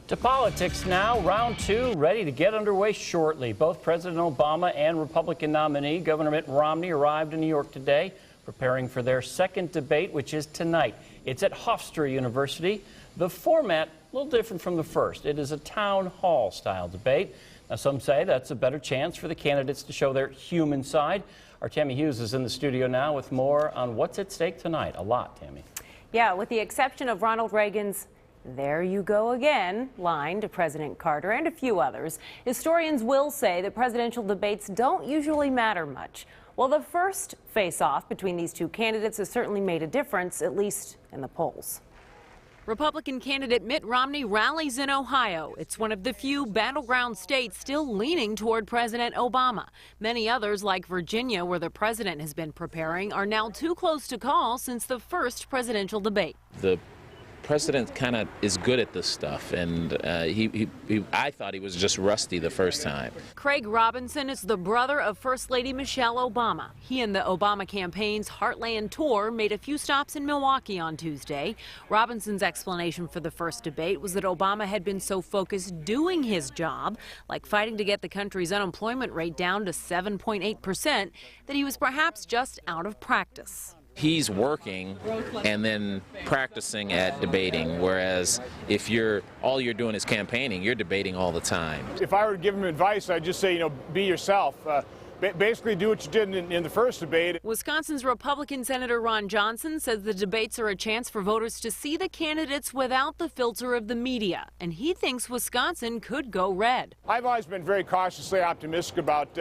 To politics now, round two ready to get underway shortly. Both President Obama and Republican nominee Governor Mitt Romney arrived in New York today, preparing for their second debate, which is tonight. It's at Hofstra University. The format, a little different from the first. It is a town hall style debate. Now, some say that's a better chance for the candidates to show their human side. Our Tammy Hughes is in the studio now with more on what's at stake tonight. A lot, Tammy. Yeah, with the exception of Ronald Reagan's "there you go again" line to President Carter and a few others, historians will say that presidential debates don't usually matter much. Well, the first face-off between these two candidates has certainly made a difference, at least in the polls. Republican candidate Mitt Romney rallies in Ohio. It's one of the few battleground states still leaning toward President Obama. Many others, like Virginia, where the president has been preparing, are now too close to call since the first presidential debate. The president kind of is good at this stuff, and I thought he was just rusty the first time. Craig Robinson is the brother of First Lady Michelle Obama. He and the Obama campaign's Heartland tour made a few stops in Milwaukee on Tuesday. Robinson's explanation for the first debate was that Obama had been so focused doing his job, like fighting to get the country's unemployment rate down to 7.8%, that he was perhaps just out of practice. He's working and then practicing at debating, whereas if all you're doing is campaigning, you're debating all the time. If I were to give him advice, I'd just say, be yourself. Basically do what you did in the first debate. Wisconsin's Republican Senator Ron Johnson says the debates are a chance for voters to see the candidates without the filter of the media, and he thinks Wisconsin could go red. I've always been very cautiously optimistic about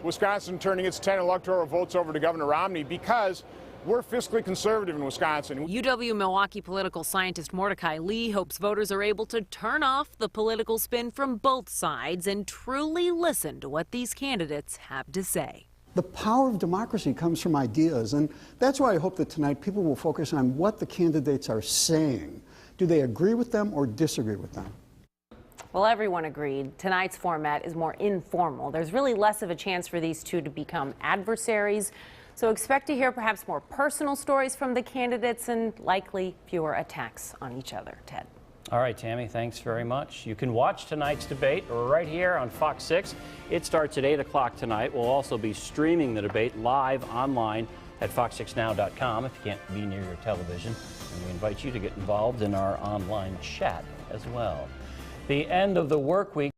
Wisconsin turning its 10 electoral votes over to Governor Romney because we're fiscally conservative in Wisconsin. UW-Milwaukee political scientist Mordecai Lee hopes voters are able to turn off the political spin from both sides and truly listen to what these candidates have to say. The power of democracy comes from ideas, and that's why I hope that tonight people will focus on what the candidates are saying. Do they agree with them or disagree with them? Well, everyone agreed. Tonight's format is more informal. There's really less of a chance for these two to become adversaries. So expect to hear perhaps more personal stories from the candidates and likely fewer attacks on each other. Ted. All right, Tammy, thanks very much. You can watch tonight's debate right here on Fox 6. It starts at 8 o'clock tonight. We'll also be streaming the debate live online at fox6now.com if you can't be near your television. And we invite you to get involved in our online chat as well. The end of the work week.